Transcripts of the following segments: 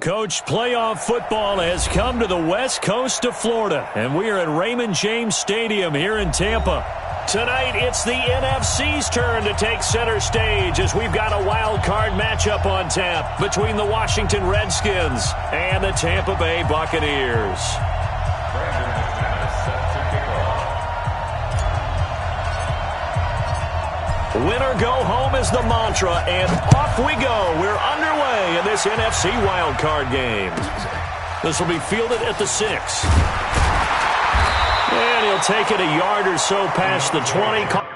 Coach, playoff football has come to the west coast of Florida, and we are at Raymond James Stadium here in Tampa. Tonight, it's the NFC's turn to take center stage as we've got a wild card matchup on tap between the Washington Redskins and the Tampa Bay Buccaneers. Win or go home is the mantra, and off we go. We're underway in this NFC wildcard game. This will be fielded at the 6. And he'll take it a yard or so past the 20.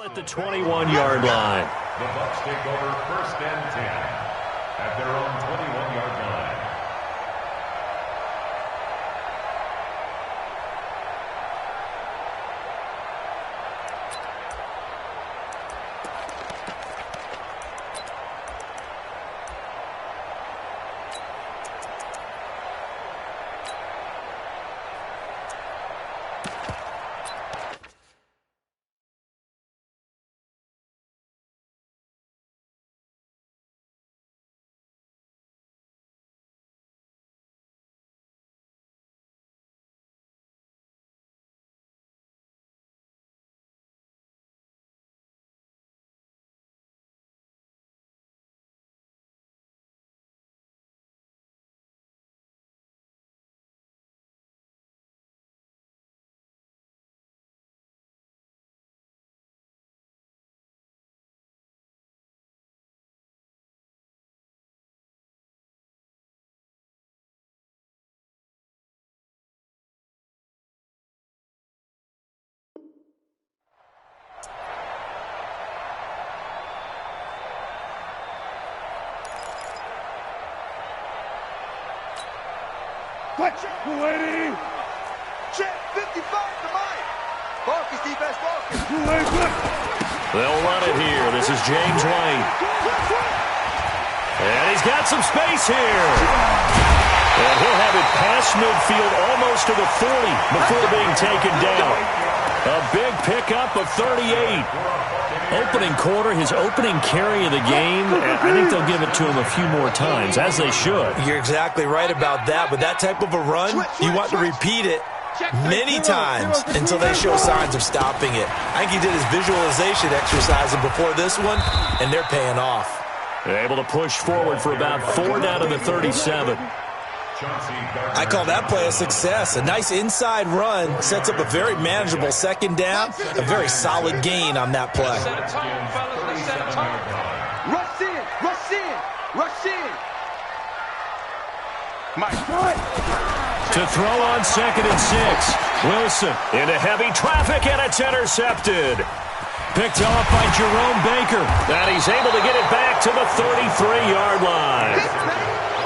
At the 21-yard line. The Bucs take over 1st and 10 at their own 21-yard line. Check 55 to Mike. Balky's defense, Balky. They'll run it here. This is James White. And he's got some space here. And he'll have it past midfield almost to the 40 before being taken down. A big pickup of 38. Opening quarter, his opening carry of the game. I think they'll give it to him a few more times, as they should. You're exactly right about that. With that type of a run, you want to repeat it many times until they show signs of stopping it. I think he did his visualization exercise before this one, and they're paying off. They're able to push forward for about 4 down to the 37. I call that play a success. A nice inside run sets up a very manageable 2nd down, a very solid gain on that play. Rush in, rush in, rush in. Mike. To throw on 2nd and 6. Wilson into heavy traffic, and it's intercepted. Picked off by Jerome Baker. And he's able to get it back to the 33-yard line.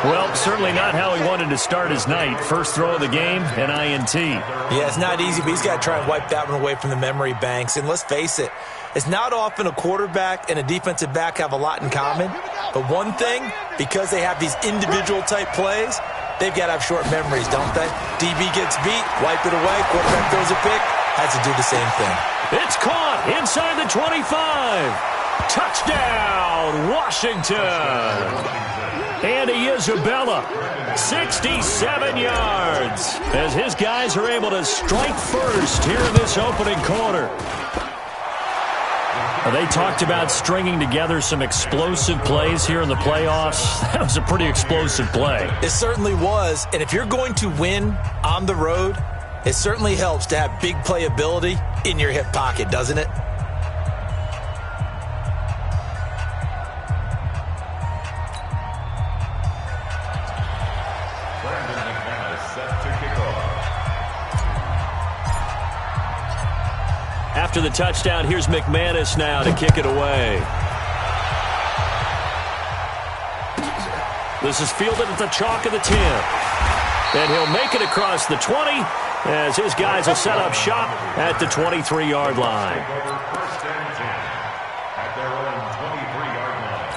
Well, certainly not how he wanted to start his night. First throw of the game, an INT. Yeah, it's not easy, but he's got to try and wipe that one away from the memory banks. And let's face it, it's not often a quarterback and a defensive back have a lot in common. But one thing, because they have these individual type plays, they've got to have short memories, don't they? DB gets beat, wipe it away, quarterback throws a pick, has to do the same thing. It's caught inside the 25. Touchdown, Washington. And Isabella, 67 yards, as his guys are able to strike first here in this opening quarter. They talked about stringing together some explosive plays here in the playoffs. That was a pretty explosive play. It certainly was. And if you're going to win on the road, it certainly helps to have big playability in your hip pocket, doesn't it? After the touchdown, here's McManus now to kick it away. This is fielded at the chalk of the 10. And he'll make it across the 20 as his guys will set up shop at the 23-yard line. First and 10 at their own 23-yard line.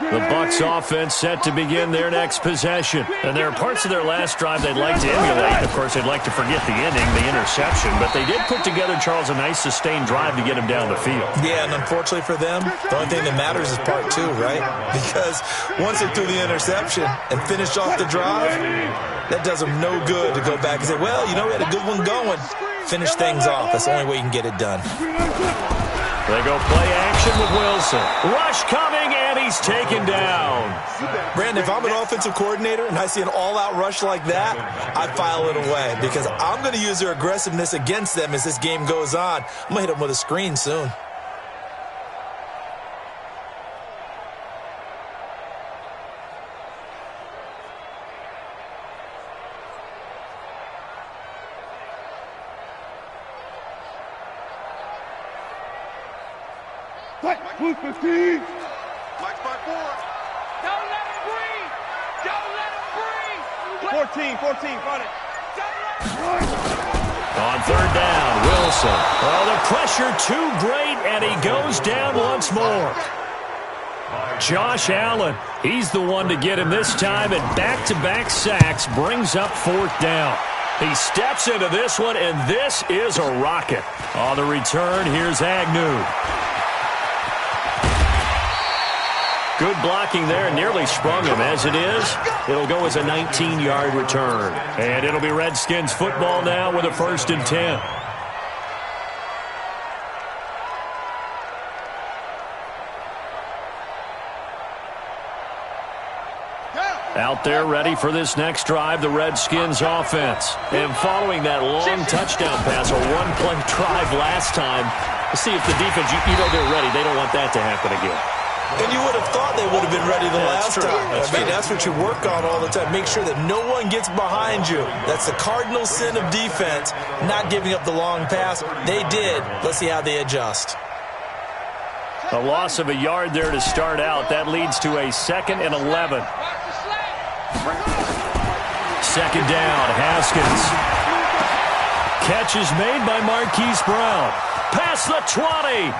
The Bucs offense set to begin their next possession. And there are parts of their last drive they'd like to emulate. Of course, they'd like to forget the ending, the interception. But they did put together, Charles, a nice sustained drive to get him down the field. Yeah, and unfortunately for them, the only thing that matters is part two, right? Because once they threw the interception and finished off the drive, that does them no good to go back and say, well, you know, we had a good one going. Finish things off. That's the only way you can get it done. They go play action with Wilson. Rush coming, and he's taken down. Brandon, if I'm an offensive coordinator and I see an all-out rush like that, I file it away because I'm going to use their aggressiveness against them as this game goes on. I'm going to hit them with a screen soon. Mike 15. Mike's by 4. Don't let him breathe. Don't let him breathe. 14, front it. On third down, Wilson. Oh, the pressure too great, and he goes down once more. Josh Allen, he's the one to get him this time, and back-to-back sacks brings up fourth down. He steps into this one, and this is a rocket. On the return, here's Agnew. Good blocking there, nearly sprung him. As it is, it'll go as a 19-yard return. And it'll be Redskins football now with a 1st and 10. Out there ready for this next drive, the Redskins offense. And following that long touchdown pass, a one-play drive last time, let's see if the defense, you know they're ready. They don't want that to happen again. And you would have thought they would have been ready the last time. That's what you work on all the time. Make sure that no one gets behind you. That's the cardinal sin of defense, not giving up the long pass. They did. Let's see how they adjust. A loss of a yard there to start out. That leads to a 2nd and 11. Second down, Haskins. Catch is made by Marquise Brown. Past the 20.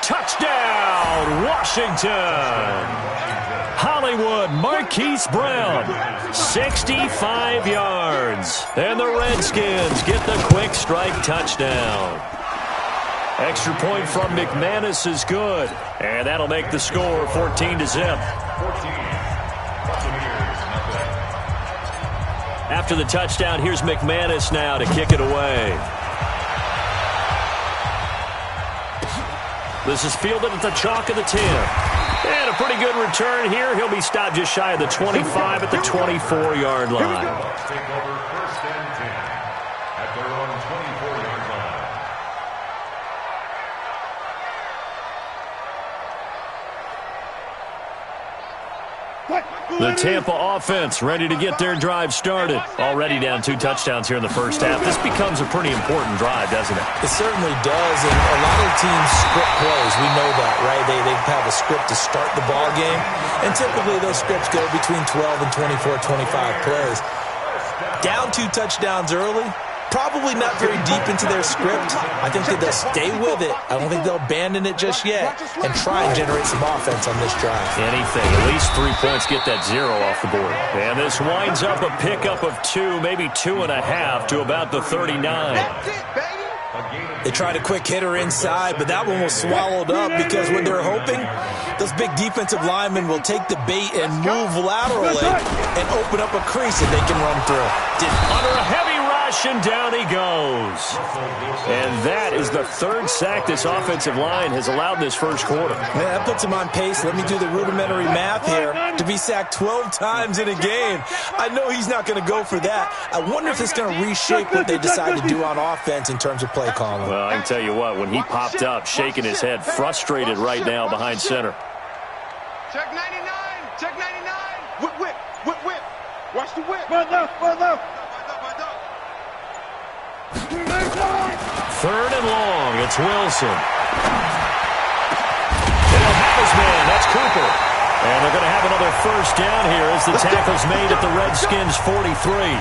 Touchdown, Washington. Hollywood, Marquise Brown, 65 yards. And the Redskins get the quick strike touchdown. Extra point from McManus is good. And that'll make the score 14-0. After the touchdown, here's McManus now to kick it away. This is fielded at the chalk of the 10. And a pretty good return here. He'll be stopped just shy of the 25 at the 24-yard line. Take over 1st and 10 at their own 24-yard line. The Tampa offense ready to get their drive started. Already down 2 touchdowns here in the first half. This becomes a pretty important drive, doesn't it? It certainly does, and a lot of teams script plays. We know that, right? They have a script to start the ball game, and typically those scripts go between 12 and 24, 25 plays. Down 2 touchdowns early, probably not very deep into their script. I think that they'll stay with it. I don't think they'll abandon it just yet and try and generate some offense on this drive. Anything. At least 3 points, get that 0 off the board. And this winds up a pickup of 2, maybe 2.5 to about the 39. That's it, baby. They tried a quick hitter inside, but that one was swallowed up because what they're hoping, those big defensive linemen will take the bait and move laterally and open up a crease that they can run through. Under a heavy rush, and down he goes. And that is the third sack this offensive line has allowed this first quarter. Man, that puts him on pace. Let me do the rudimentary math here. To be sacked 12 times in a game, I know he's not going to go for that. I wonder if it's going to reshape what they decide to do on offense in terms of play calling. Well, I can tell you what, when he popped up, shaking his head, frustrated right now behind center. Check 99. Check 99. Whip. Watch the whip. Run up. Third and long, it's Wilson. They'll have his man, that's Cooper. And they're going to have another first down here as the tackle's made at the Redskins' 43.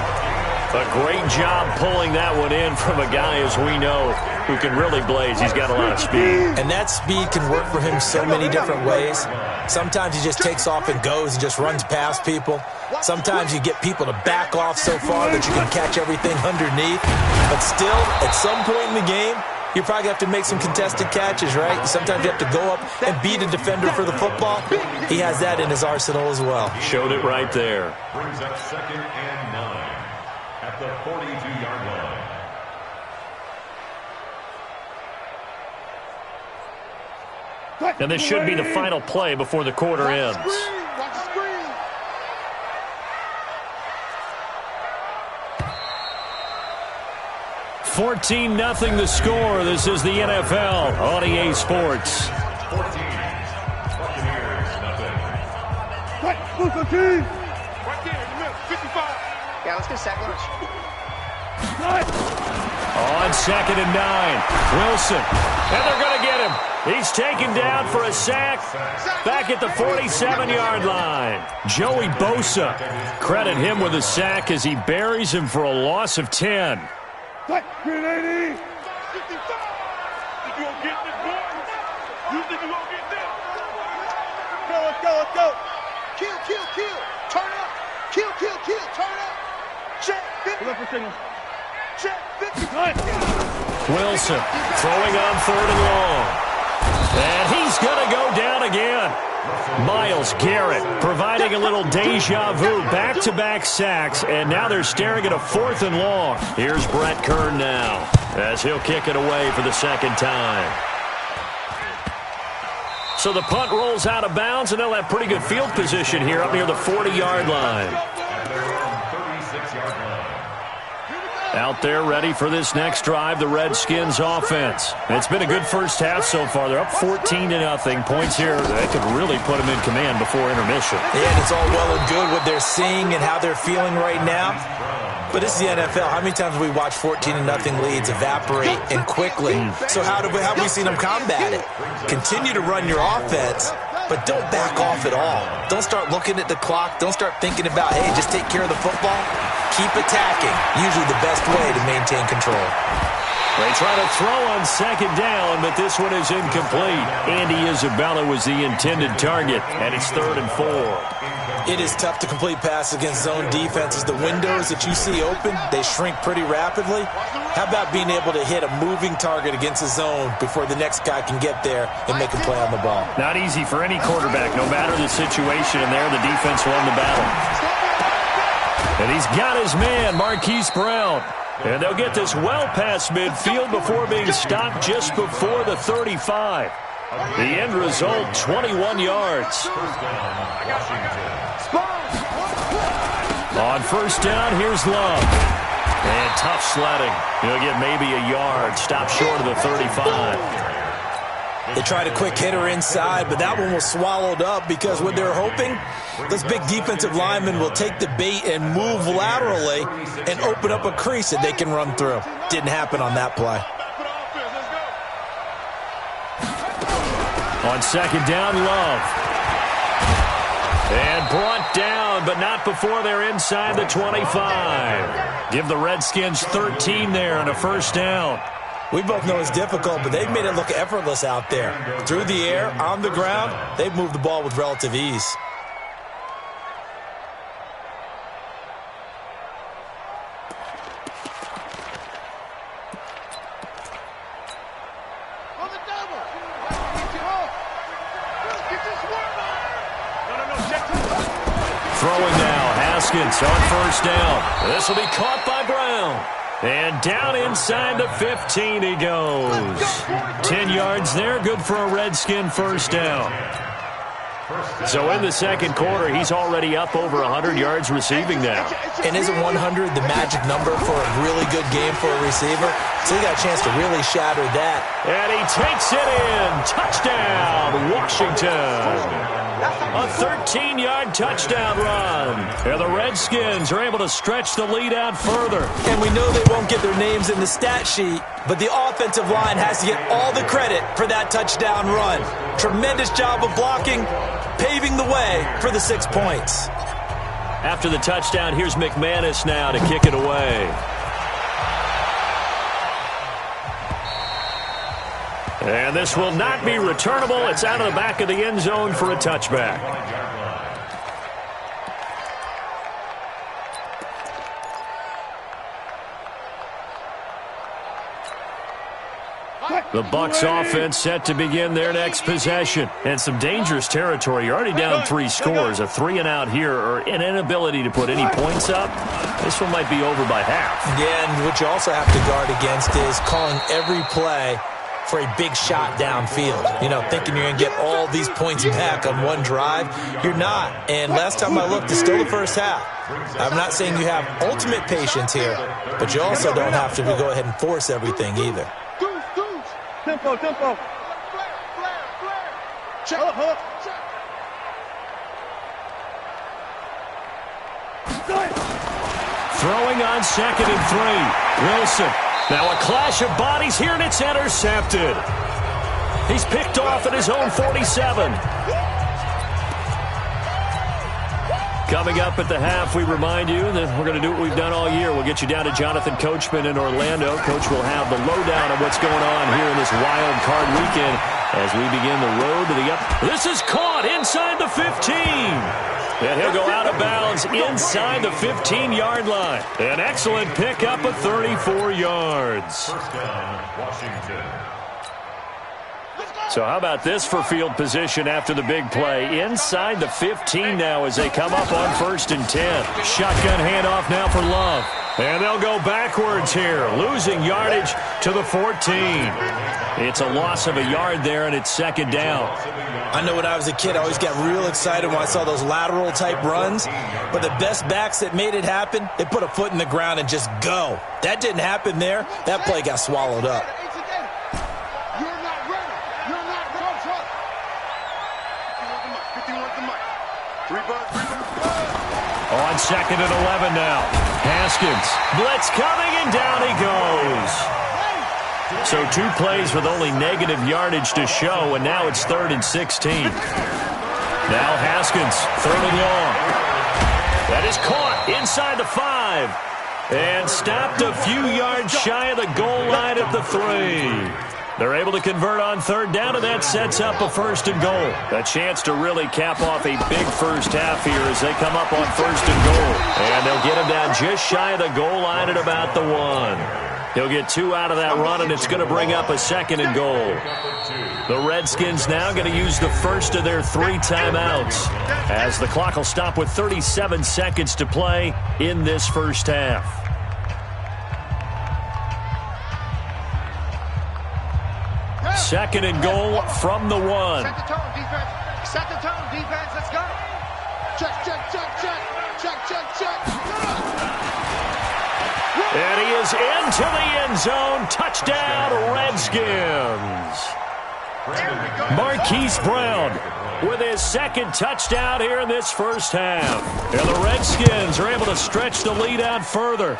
A great job pulling that one in from a guy, as we know, who can really blaze. He's got a lot of speed. And that speed can work for him so many different ways. Sometimes he just takes off and goes and just runs past people. Sometimes you get people to back off so far that you can catch everything underneath. But still, at some point in the game, you probably have to make some contested catches, right? Sometimes you have to go up and beat a defender for the football. He has that in his arsenal as well. Showed it right there. Brings up 2nd and 9 at the 42-yard line. And this should be the final play before the quarter ends. 14-0 the score. This is the NFL on EA Sports. 14. Buccaneers, nothing. Right there, 55. Yeah, let's get a sack lunch. On 2nd and 9, Wilson. And they're going to get him. He's taken down for a sack back at the 47-yard line. Joey Bosa, credit him with a sack as he buries him for a loss of 10. Right, 380. 55. Think you gonna get this one? You think you gonna get this? Let's go. Kill. Turn up. Kill. Turn up. Check 50. Check 50. Wilson throwing on 3rd and long. And he's going to go down again. Myles Garrett providing a little deja vu. Back-to-back sacks, and now they're staring at a 4th and long. Here's Brett Kern now as he'll kick it away for the second time. So the punt rolls out of bounds, and they'll have pretty good field position here up near the 40-yard line. Out there ready for this next drive, the Redskins offense. It's been a good first half so far. They're up 14-0. Points here that could really put them in command before intermission. Yeah, and it's all well and good what they're seeing and how they're feeling right now. But this is the NFL. How many times have we watched 14-0 leads evaporate and quickly? So how have we seen them combat it? Continue to run your offense, but don't back off at all. Don't start looking at the clock. Don't start thinking about, hey, just take care of the football. Keep attacking. Usually the best way to maintain control. They try to throw on 2nd down, but this one is incomplete. Andy Isabella was the intended target, and it's 3rd and 4. It is tough to complete passes against zone defenses. The windows that you see open, they shrink pretty rapidly. How about being able to hit a moving target against a zone before the next guy can get there and make a play on the ball? Not easy for any quarterback, no matter the situation, and there the defense won the battle. And he's got his man, Marquise Brown. And they'll get this well past midfield before being stopped just before the 35. The end result, 21 yards. On 1st down, here's Love. And tough sledding. He'll get maybe a yard. Stop short of the 35. They tried a quick hitter inside, but that one was swallowed up because what they're hoping, those big defensive linemen will take the bait and move laterally and open up a crease that they can run through. Didn't happen on that play. On 2nd down, Love. And brought down, but not before they're inside the 25. Give the Redskins 13 there and a 1st down. We both know it's difficult, but they've made it look effortless out there. Through the air, on the ground, they've moved the ball with relative ease. Haskins on first down. This will be caught by Brown. And down inside the 15 he goes. 10 yards there, good for a Redskin first down. So in the second quarter, he's already up over 100 yards receiving now. And isn't 100 the magic number for a really good game for a receiver? So he got a chance to really shatter that. And he takes it in. Touchdown, Washington. A 13-yard touchdown run. And the Redskins are able to stretch the lead out further. And we know they won't get their names in the stat sheet, but the offensive line has to get all the credit for that touchdown run. Tremendous job of blocking, paving the way for the 6 points. After the touchdown, here's McManus now to kick it away. And this will not be returnable. It's out of the back of the end zone for a touchback. The Bucs offense set to begin their next possession. And some dangerous territory. You're already down 3 scores. A 3-and-out here or an inability to put any points up. This one might be over by half. Yeah, and what you also have to guard against is calling every play for a big shot downfield. You know, thinking you're going to get all these points back on one drive. You're not. And last time I looked, it's still the first half. I'm not saying you have ultimate patience here, but you also don't have to go ahead and force everything either. Tempo. Check. Throwing on 2nd and 3. Wilson. Now a clash of bodies here, and it's intercepted. He's picked off at his own 47. Coming up at the half, we remind you that we're going to do what we've done all year. We'll get you down to Jonathan Coachman in Orlando. Coach will have the lowdown of what's going on here in this wild card weekend as we begin the road to the up. This is caught inside the 15. And he'll go out of bounds inside the 15-yard line. An excellent pickup of 34 yards. First down, Washington. So how about this for field position after the big play? Inside the 15 now as they come up on 1st and 10. Shotgun handoff now for Love. And they'll go backwards here, losing yardage to the 14. It's a loss of a yard there, and it's 2nd down. I know when I was a kid, I always got real excited when I saw those lateral-type runs. But the best backs that made it happen, they put a foot in the ground and just go. That didn't happen there. That play got swallowed up. On 2nd and 11 now. Haskins. Blitz coming, and down he goes. So 2 plays with only negative yardage to show, and now it's 3rd and 16. Now Haskins, 3rd and long. That is caught inside the 5. And stopped a few yards shy of the goal line at the 3. They're able to convert on 3rd down, and that sets up a 1st and goal. A chance to really cap off a big first half here as they come up on 1st and goal. And they'll get him down just shy of the goal line at about the 1. He'll get 2 out of that run, and it's going to bring up a 2nd and goal. The Redskins now going to use the first of their 3 timeouts as the clock will stop with 37 seconds to play in this first half. Second and goal from the 1. Set the tone, defense. Set the tone, defense. Let's go. Check. And he is into the end zone. Touchdown, Redskins. Marquise Brown with his 2nd touchdown here in this first half. And the Redskins are able to stretch the lead out further.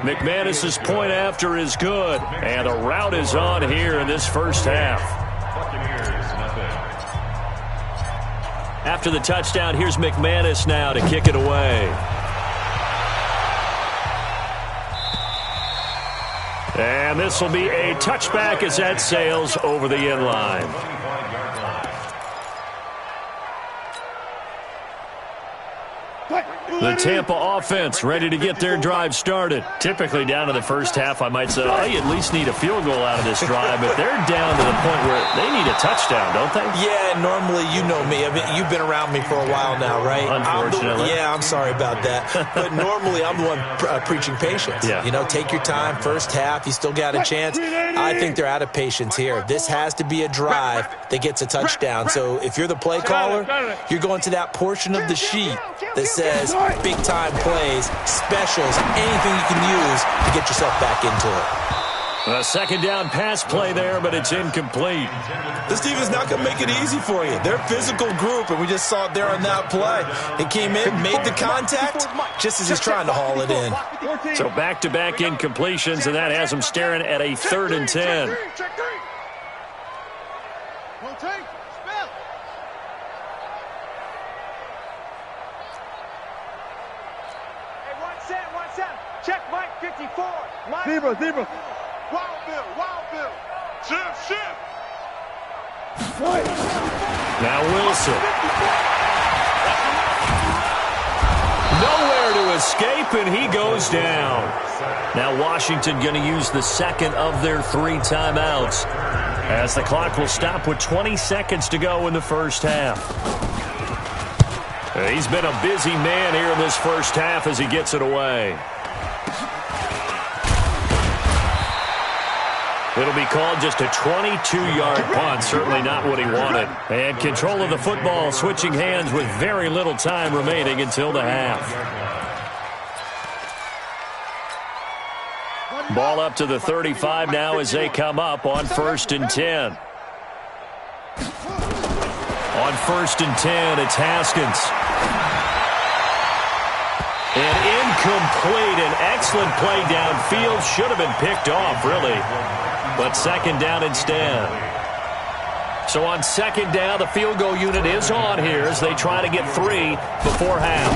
McManus's point after is good, and the route is on here in this first half. After the touchdown, here's McManus now to kick it away. And this will be a touchback as that sails over the end line. The Tampa offense ready to get their drive started. Typically down to the first half, I might say, oh, you at least need a field goal out of this drive, but they're down to the point where they need a touchdown, don't they? Yeah, normally, you know me. I mean, you've been around me for a while now, right? Unfortunately. I'm sorry about that. But normally, I'm the one preaching patience. Yeah. You know, take your time. First half, you still got a chance. I think they're out of patience here. This has to be a drive that gets a touchdown. So if you're the play caller, you're going to that portion of the sheet that says big-time plays, specials, anything you can use to get yourself back into it. A second down pass play there, but it's incomplete. This team is not going to make it easy for you. They're a physical group, and we just saw it there on that play. He came in, made the contact, just as he's trying to haul it in. So back-to-back incompletions, and that has him staring at a 3rd and 10. Check Mike 54. Mike. Zebra. Wild Bill. Shift. Now Wilson. Nowhere to escape, and he goes down. Now Washington going to use the second of their 3 timeouts, as the clock will stop with 20 seconds to go in the first half. He's been a busy man here in this first half as he gets it away. It'll be called just a 22-yard punt, certainly not what he wanted. And control of the football, switching hands with very little time remaining until the half. Ball up to the 35 now as they come up on 1st and 10. On 1st and 10, it's Haskins. An incomplete, an excellent play downfield. Should have been picked off, really. But second down instead. So on second down, the field goal unit is on here as they try to get 3 before half.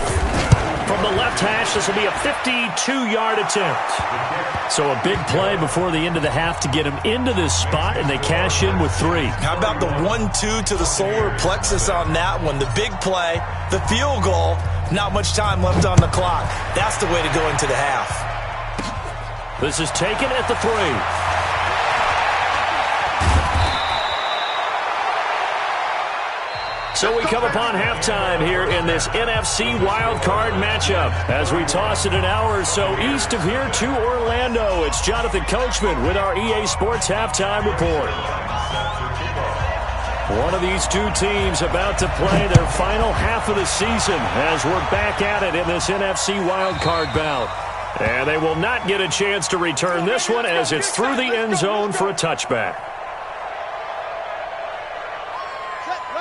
From the left hash, this will be a 52-yard attempt. So a big play before the end of the half to get him into this spot, and they cash in with 3. How about the 1-2 to the solar plexus on that one? The big play, the field goal, not much time left on the clock. That's the way to go into the half. This is taken at the 3. So we come upon halftime here in this NFC Wildcard matchup. As we toss it an hour or so east of here to Orlando, it's Jonathan Coachman with our EA Sports Halftime Report. One of these two teams about to play their final half of the season as we're back at it in this NFC Wildcard bout. And they will not get a chance to return this one as it's through the end zone for a touchback.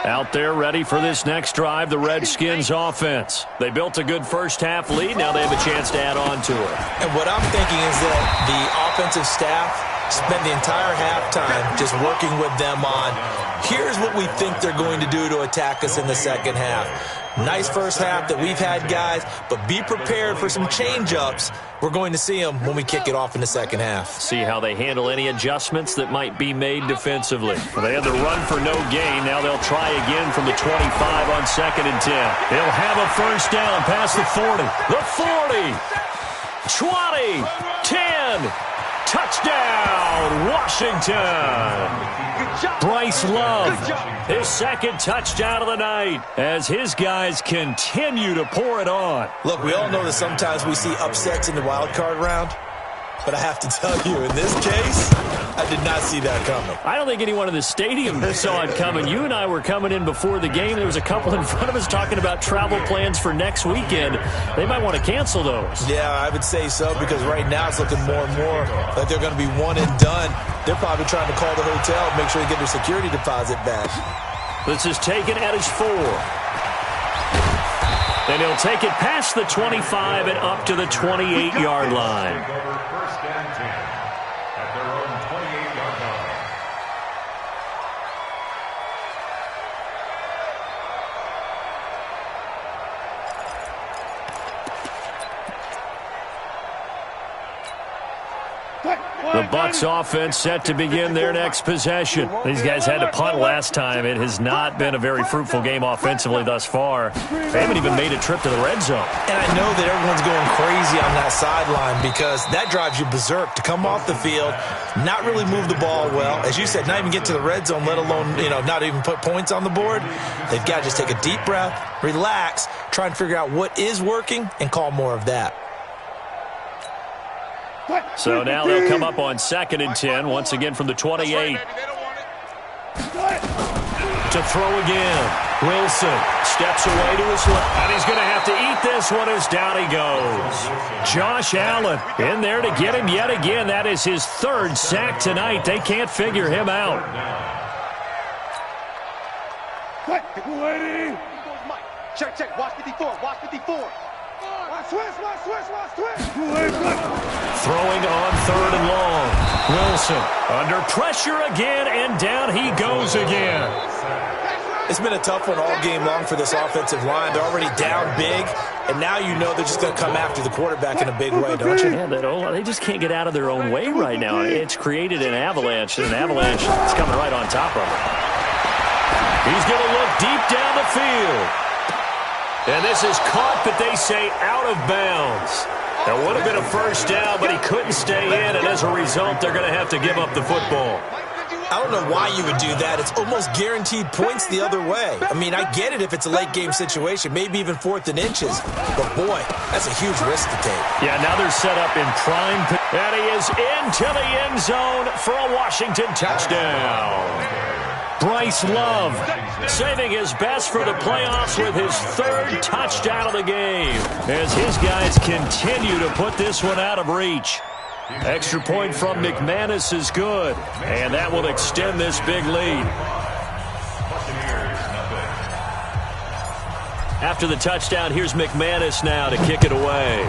Out there ready for this next drive, the Redskins offense. They built a good first half lead. Now they have a chance to add on to it. And what I'm thinking is that the offensive staff spent the entire halftime just working with them on, here's what we think they're going to do to attack us in the second half. Nice first half that we've had, guys, but be prepared for some change-ups. We're going to see them when we kick it off in the second half. See how they handle any adjustments that might be made defensively. They had the run for no gain. Now they'll try again from the 25 on 2nd and 10. They'll have a first down past the 40. The 40. 20. 10. Touchdown, Washington. Bryce Love, his second touchdown of the night as his guys continue to pour it on. Look, we all know that sometimes we see upsets in the wild card round, but I have to tell you, in this case, I did not see that coming. I don't think anyone in the stadium saw it coming. You and I were coming in before the game. There was a couple in front of us talking about travel plans for next weekend. They might want to cancel those. Yeah, I would say so, because right now it's looking more and more like they're going to be one and done. They're probably trying to call the hotel, make sure they get their security deposit back. This is taken at his 4. Then he'll take it past the 25 and up to the 28-yard line. First and 10 at their own 28-yard line. The Bucs offense set to begin their next possession. These guys had to punt last time. It has not been a very fruitful game offensively thus far. They haven't even made a trip to the red zone. And I know that everyone's going crazy on that sideline because that drives you berserk to come off the field, not really move the ball well. As you said, not even get to the red zone, let alone, not even put points on the board. They've got to just take a deep breath, relax, try and figure out what is working, and call more of that. So now they'll come up on 2nd and 10, once again from the 28. To throw again. Wilson steps away to his left, and he's going to have to eat this one as down he goes. Josh Allen in there to get him yet again. That is his 3rd sack tonight. They can't figure him out. Check. Watch 54. Watch 54. Throwing on 3rd and long. Wilson under pressure again, and down he goes again. It's been a tough one all game long for this offensive line. They're already down big, and now you know they're just going to come after the quarterback in a big way, don't you? Yeah, they just can't get out of their own way right now. It's created an avalanche, and an avalanche is coming right on top of them. He's going to look deep down the field. And this is caught, but they say out of bounds. That would have been a first down, but he couldn't stay in, and as a result, they're going to have to give up the football. I don't know why you would do that. It's almost guaranteed points the other way. I mean, I get it if it's a late-game situation, maybe even 4th and inches. But, boy, that's a huge risk to take. Yeah, now they're set up in prime. And he is into the end zone for a Washington touchdown. Bryce Love saving his best for the playoffs with his 3rd touchdown of the game as his guys continue to put this one out of reach. Extra point from McManus is good, and that will extend this big lead. After the touchdown, here's McManus now to kick it away.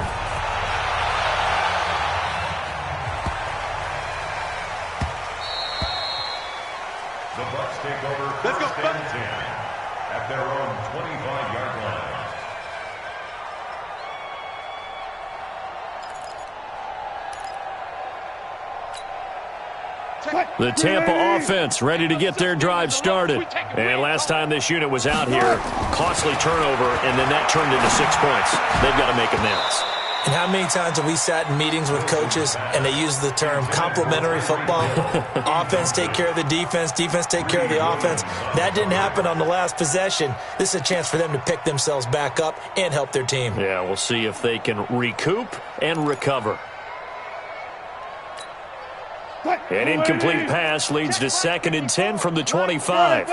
The Bucs take over first and 10 at their own 25-yard line. The Tampa offense ready to get their drive started. And last time this unit was out here, costly turnover, and then that turned into 6 points. They've got to make amends. And how many times have we sat in meetings with coaches and they use the term complementary football? Offense take care of the defense, defense take care of the offense. That didn't happen on the last possession. This is a chance for them to pick themselves back up and help their team. Yeah, we'll see if they can recoup and recover. An incomplete pass leads to 2nd and 10 from the 25.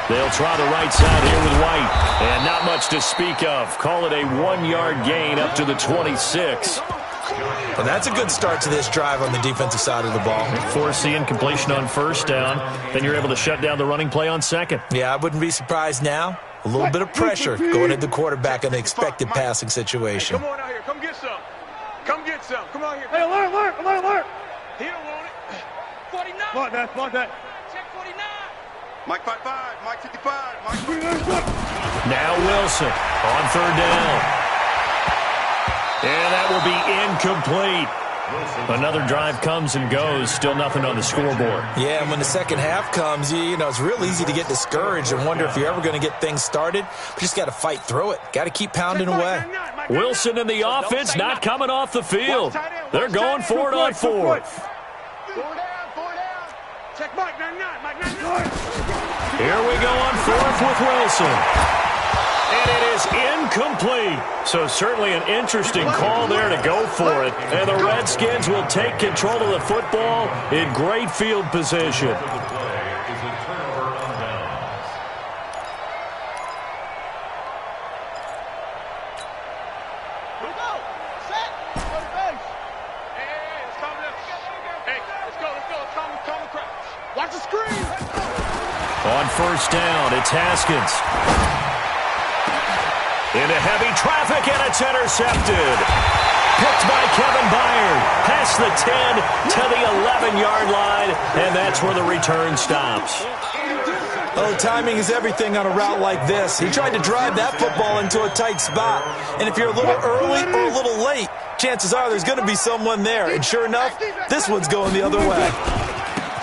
They'll try the right side here with White. And not much to speak of. Call it a 1-yard gain up to the 26. Well, that's a good start to this drive on the defensive side of the ball. Force the incompletion on 1st down. Then you're able to shut down the running play on 2nd. Yeah, I wouldn't be surprised now. A little bit of pressure going at the quarterback in an expected passing situation. Come on out here. Come get some. Come get some. Come on here. Hey, alert. He don't want it. 49. Mark that. Check 49. Mike 55. Mike 55. Mike 55. Now Wilson on 3rd down. And that will be incomplete. Another drive comes and goes. Still nothing on the scoreboard. Yeah, and when the second half comes, you know, it's real easy to get discouraged and wonder if you're ever going to get things started. But you just got to fight through it. Got to keep pounding away. Wilson and the offense not coming off the field. They're going for it on 4th. 4 down. Check Mike 99. Here we go on 4th with Wilson. And it is incomplete. So certainly an interesting call there to go for it. And the Redskins will take control of the football in great field position. The play is a turnover on downs. Here we go. Set. Go to base. Hey, let's calm down. Hey, let's go. Calm the crowd. Watch the screen. On 1st down, it's Haskins. Into heavy traffic, and it's intercepted. Picked by Kevin Byard. Past the 10 to the 11-yard line, and that's where the return stops. Oh, timing is everything on a route like this. He tried to drive that football into a tight spot. And if you're a little early or a little late, chances are there's going to be someone there. And sure enough, this one's going the other way.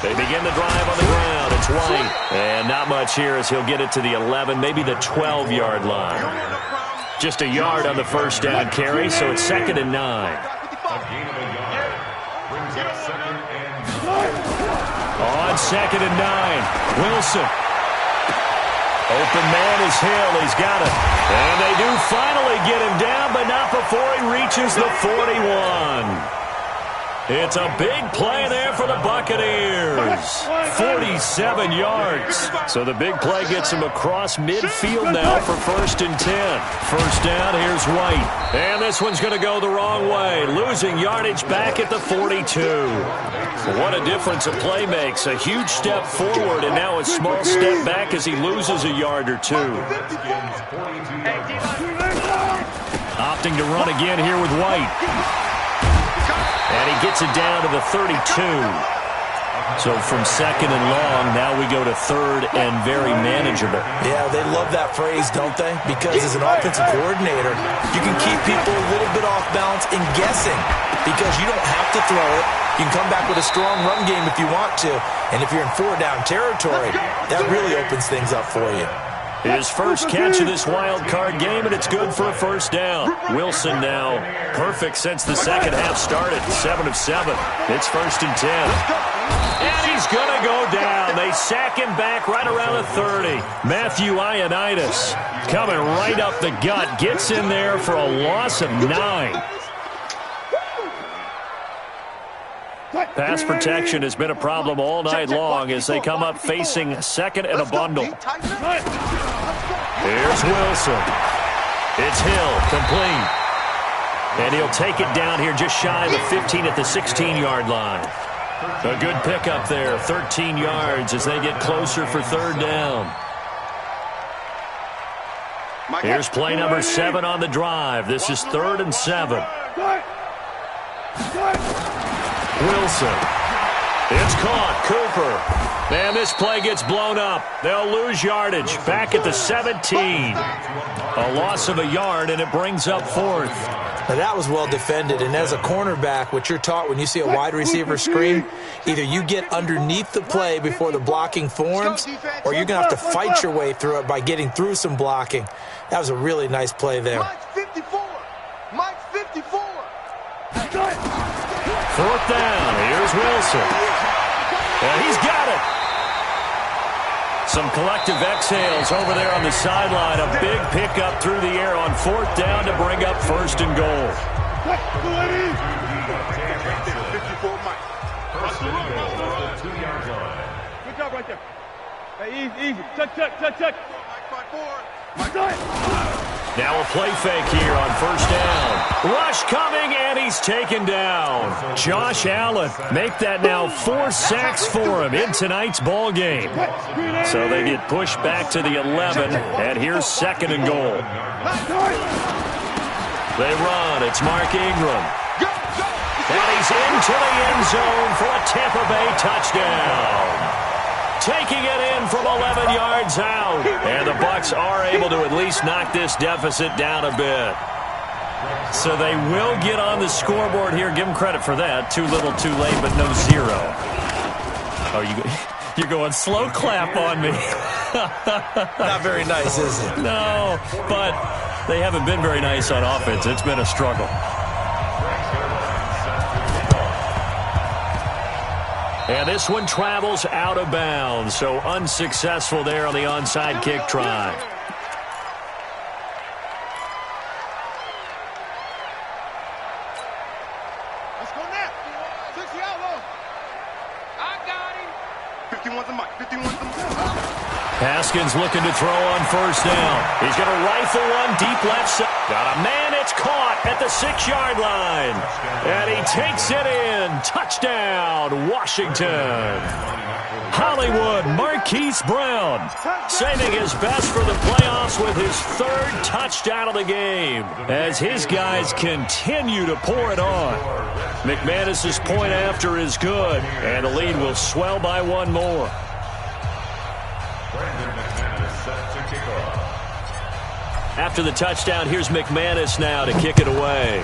They begin the drive on the ground. It's White. And not much here as he'll get it to the 11, maybe the 12-yard line. Just a yard on the first down carry, so it's 2nd and 9. A gain of a yard brings up 2nd and 9. On 2nd and 9, Wilson. Open man is Hill. He's got it. And they do finally get him down, but not before he reaches the 41. It's a big play there for the Buccaneers. 47 yards. So the big play gets him across midfield now for 1st and 10. First down, here's White. And this one's going to go the wrong way. Losing yardage back at the 42. What a difference a play makes. A huge step forward and now a small step back as he loses a yard or two. Opting to run again here with White. And he gets it down to the 32. So from 2nd and long, now we go to 3rd and very manageable. Yeah, they love that phrase, don't they? Because as an offensive coordinator, you can keep people a little bit off balance and guessing because you don't have to throw it. You can come back with a strong run game if you want to. And if you're in 4-down territory, that really opens things up for you. His first catch of this wild card game, and it's good for a first down. Wilson now perfect since the second half started. 7 of 7. It's 1st and 10. And he's going to go down. They sack him back right around the 30. Matthew Ioannidis coming right up the gut. Gets in there for a loss of 9. Pass protection has been a problem all night long as they come up facing 2nd and a bundle. Here's Wilson. It's Hill, complete. And he'll take it down here just shy of the 15 at the 16-yard line. A good pickup there, 13 yards as they get closer for 3rd down. Here's play number 7 on the drive. This is 3rd and 7. Wilson. It's caught. Cooper. Man, this play gets blown up. They'll lose yardage. Back at the 17. A loss of a yard, and it brings up 4th. Now, that was well defended, and as a cornerback, what you're taught when you see a wide receiver screen, either you get underneath the play before the blocking forms, or you're going to have to fight your way through it by getting through some blocking. That was a really nice play there. Mike's 54. Mike's 54. 4th down. Here's Wilson. And he's got it. Some collective exhales over there on the sideline. A big pickup through the air on 4th down to bring up 1st and goal. 54 Mike. Good job right there. Hey, easy. Touch. Mike 5-4. Now a play fake here on 1st down. Rush coming, and he's taken down. Josh Allen, make that now 4 sacks for him in tonight's ball game. So they get pushed back to the 11, and here's 2nd and goal. They run. It's Mark Ingram. And he's into the end zone for a Tampa Bay touchdown. Taking it in from 11 yards out. And the Bucs are able to at least knock this deficit down a bit. So they will get on the scoreboard here. Give them credit for that. Too little, too late, but no 0. Oh, you're going slow clap on me. Not very nice, is it? No, but they haven't been very nice on offense. It's been a struggle. And this one travels out of bounds, so unsuccessful there on the onside kick try. Let's go now. 60 outlaw. I got him. 51's the mic. 51's the mic. Haskins looking to throw on 1st down. He's going to rifle one deep left side. Got a man. It's caught at the 6-yard line. And he takes it in. Touchdown, Washington. Hollywood Marquise Brown saving his best for the playoffs with his 3rd touchdown of the game as his guys continue to pour it on. McManus's point after is good, and the lead will swell by 1 more. After the touchdown, here's McManus now to kick it away.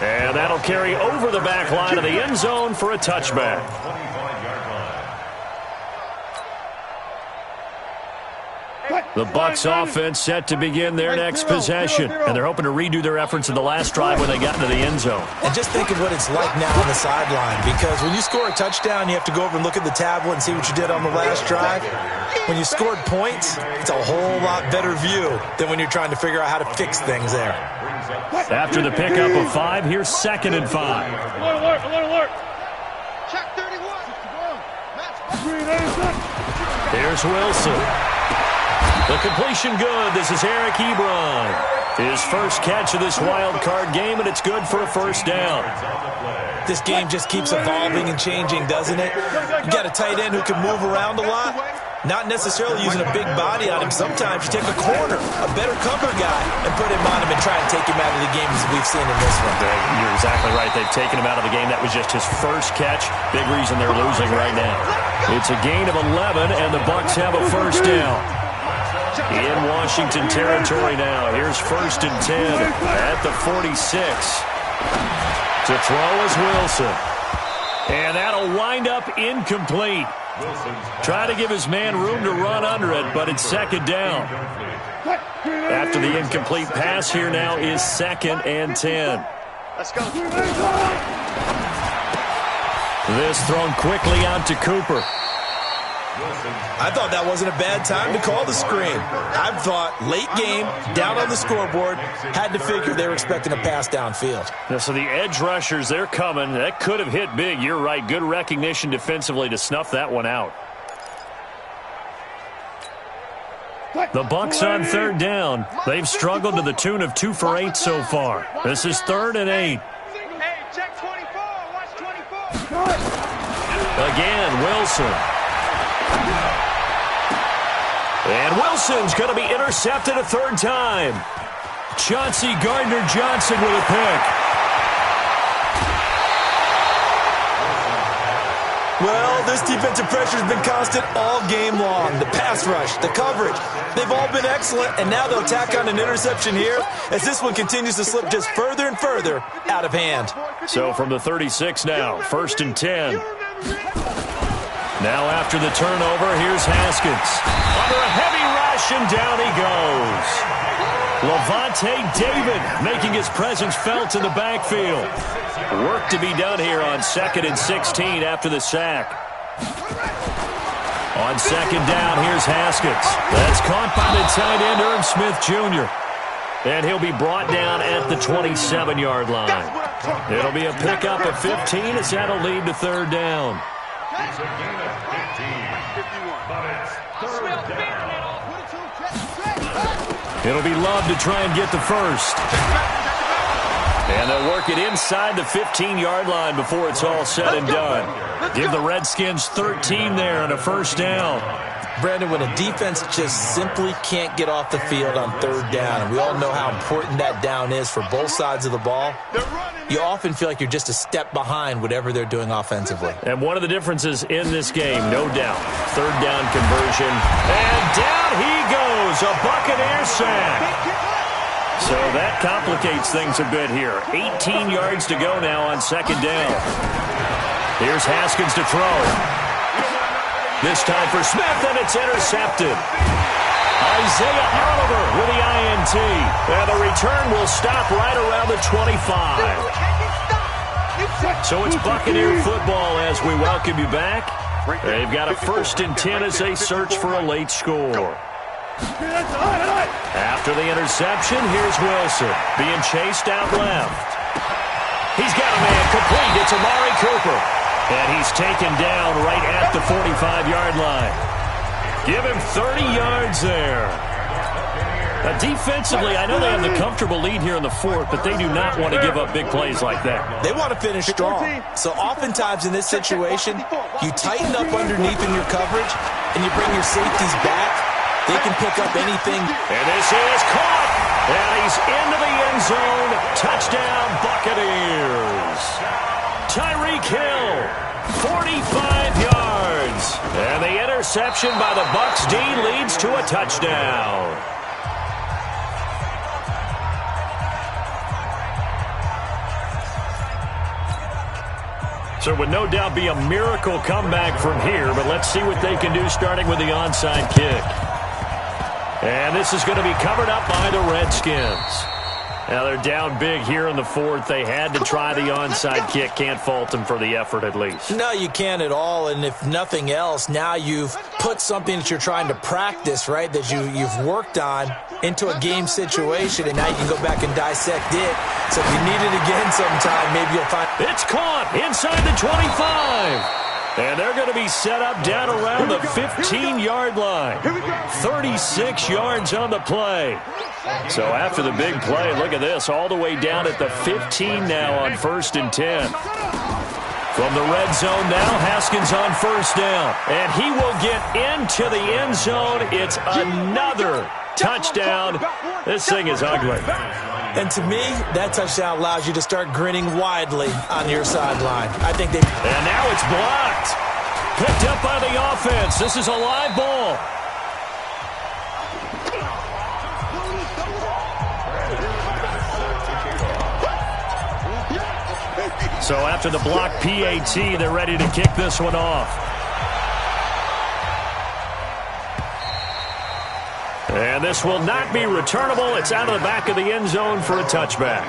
And that'll carry over the back line of the end zone for a touchback. 25-yard line. The Bucs offense set to begin their next possession. And they're hoping to redo their efforts in the last drive when they got into the end zone. And just think of what it's like now on the sideline, because when you score a touchdown, you have to go over and look at the tablet and see what you did on the last drive. When you scored points, it's a whole lot better view than when you're trying to figure out how to fix things there. After the pickup of 5, here's 2nd and 5. Alert. Check 31. Here's Wilson. The completion good. This is Yr3. His first catch of this wild card game, and it's good for a first down. This game just keeps evolving and changing, doesn't it? You got a tight end who can move around a lot. Not necessarily using a big body on him. Sometimes you take a corner, a better cover guy, and put him on him and try and take him out of the game as we've seen in this one. You're exactly right. They've taken him out of the game. That was just his first catch. Big reason they're losing right now. It's a gain of 11, and the Bucs have a first down. In Washington territory now. Here's 1st and 10 at the 46. To throw is Wilson. And that'll wind up incomplete. Try to give his man room to run under it, but it's 2nd down. After the incomplete pass, here now is 2nd and 10. Let's go. This thrown quickly out to Cooper. I thought that wasn't a bad time to call the screen. I thought late game, down on the scoreboard, had to figure they were expecting a pass downfield. Now, so the edge rushers, they're coming. That could have hit big. You're right. Good recognition defensively to snuff that one out. The Bucs on 3rd down. They've struggled to the tune of 2 for 8 so far. This is 3rd and 8. Hey, check 24. Watch 24. Again, Wilson. And Wilson's going to be intercepted a 3rd time. Chauncey Gardner-Johnson with a pick. Well, this defensive pressure has been constant all game long. The pass rush, the coverage, they've all been excellent, and now they'll tack on an interception here as this one continues to slip just further and further out of hand. So from the 36 now, 1st and 10. Now after the turnover, here's Haskins. Under a heavy rush, and down he goes. Levante David making his presence felt in the backfield. Work to be done here on 2nd and 16 after the sack. On 2nd down, here's Haskins. That's caught by the tight end, Irv Smith Jr. And he'll be brought down at the 27-yard line. It'll be a pickup of 15 as that'll lead to 3rd down. It's a gain of 15. But it's 3rd down. It'll be Love to try and get the first. And they'll work it inside the 15-yard line before it's all said and done. Give the Redskins 13 there and a first down. Brandon, when a defense just simply can't get off the field on 3rd down, and we all know how important that down is for both sides of the ball, you often feel like you're just a step behind whatever they're doing offensively. And one of the differences in this game, no doubt, 3rd down conversion. And down he goes, a Buccaneer sack. So that complicates things a bit here. 18 yards to go now on 2nd down. Here's Haskins to throw. This time for Smith, and it's intercepted. Isaiah Oliver with the INT. And the return will stop right around the 25. So it's Buccaneer football as we welcome you back. They've got a 1st and 10 as they search for a late score. After the interception, here's Wilson being chased out left. He's got a man complete. It's Amari Cooper. And he's taken down right at the 45-yard line. Give him 30 yards there. Now, defensively, I know they have the comfortable lead here in the 4th, but they do not want to give up big plays like that. They want to finish strong. So oftentimes in this situation, you tighten up underneath in your coverage, and you bring your safeties back. They can pick up anything. And this is caught. And he's into the end zone. Touchdown, Buccaneers. Tyreek Hill, 45 yards. And the interception by the Bucs D leads to a touchdown. So it would no doubt be a miracle comeback from here, but let's see what they can do starting with the onside kick. And this is going to be covered up by the Redskins. Now they're down big here in the fourth. They had to try the onside kick. Can't fault them for the effort at least. No, you can't at all. And if nothing else, now you've put something that you're trying to practice, right, that you've worked on into a game situation, and now you can go back and dissect it. So if you need it again sometime, maybe you'll find... It's caught inside the 25. And they're going to be set up down around the 15-yard line. 36 yards on the play. So after the big play, look at this, all the way down at the 15 now on 1st and 10. From the red zone now, Haskins on first down. And he will get into the end zone. It's another touchdown. This thing is ugly. And to me, that touchdown allows you to start grinning widely on your sideline. I think they... And now it's blocked. Picked up by the offense. This is a live ball. So after the block PAT, they're ready to kick this one off. And this will not be returnable. It's out of the back of the end zone for a touchback.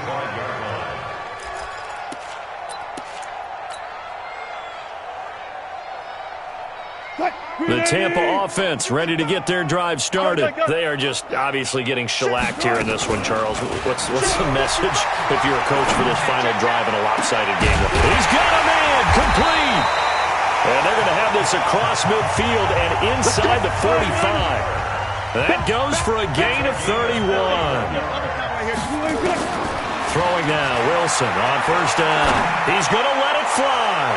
The Tampa offense ready to get their drive started. They are just obviously getting shellacked here in this one, Charles. What's the message if you're a coach for this final drive in a lopsided game? He's got a man complete. And they're going to have this across midfield and inside the 45. That goes for a gain of 31. Throwing now, Wilson on first down. He's going to let it fly.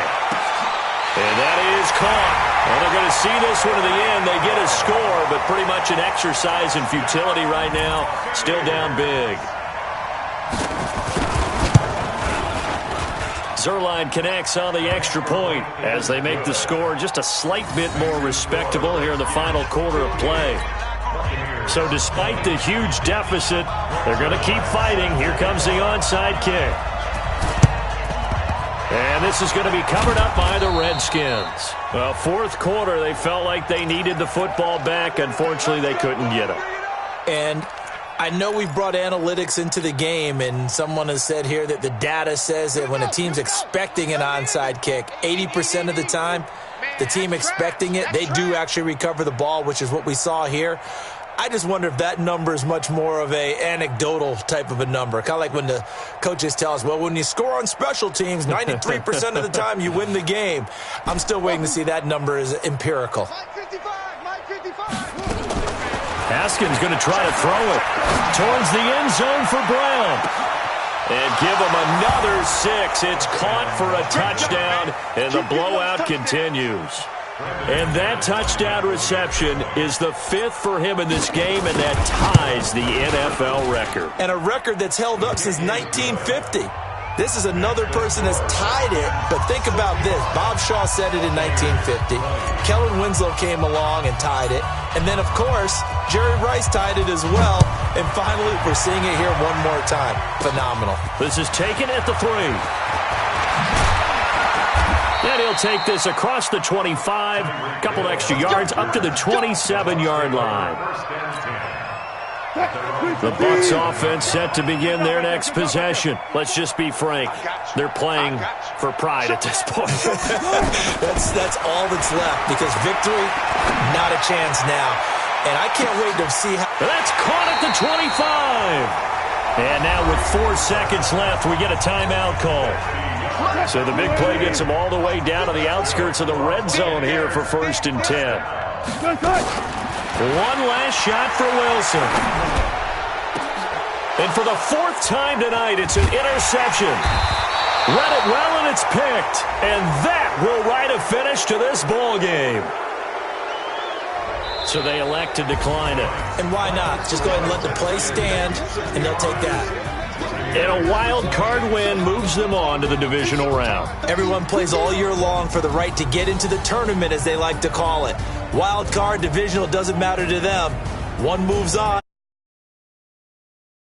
And that is caught. Well, they're going to see this one in the end. They get a score, but pretty much an exercise in futility right now. Still down big. Zerline connects on the extra point as they make the score just a slight bit more respectable here in the final quarter of play. So despite the huge deficit, they're going to keep fighting. Here comes the onside kick. And this is going to be covered up by the Redskins. Well, fourth quarter, they felt like they needed the football back. Unfortunately, they couldn't get it. And I know we brought analytics into the game, and someone has said here that the data says that when a team's expecting an onside kick, 80% of the time, the team expecting it, they do actually recover the ball, which is what we saw here. I just wonder if that number is much more of a anecdotal type of a number. Kind of like when the coaches tell us, well, when you score on special teams, 93% of the time you win the game. I'm still waiting to see that number is empirical. Haskins going to try to throw it towards the end zone for Brown. And give him another 6. It's caught for a touchdown, and the blowout continues. And that touchdown reception is the 5th for him in this game, and that ties the NFL record. And a record that's held up since 1950. This is another person that's tied it, but think about this. Bob Shaw said it in 1950. Kellen Winslow came along and tied it. And then, of course, Jerry Rice tied it as well. And finally, we're seeing it here one more time. Phenomenal. This is taken at the 3. And he'll take this across the 25, a couple extra yards, up to the 27-yard line. The Bucs offense set to begin their next possession. Let's just be frank. They're playing for pride at this point. That's all that's left, because victory, not a chance now. And I can't wait to see how... That's caught at the 25. And now with 4 seconds left, we get a timeout call. So the big play gets them all the way down to the outskirts of the red zone here for 1st and 10. One last shot for Wilson. And for the 4th time tonight, it's an interception. Read it well, and it's picked. And that will write a finish to this ball game. So they elect to decline it. And why not? Just go ahead and let the play stand, and they'll take that. And a wild card win moves them on to the divisional round. Everyone plays all year long for the right to get into the tournament, as they like to call it. Wild card, divisional, doesn't matter to them. One moves on.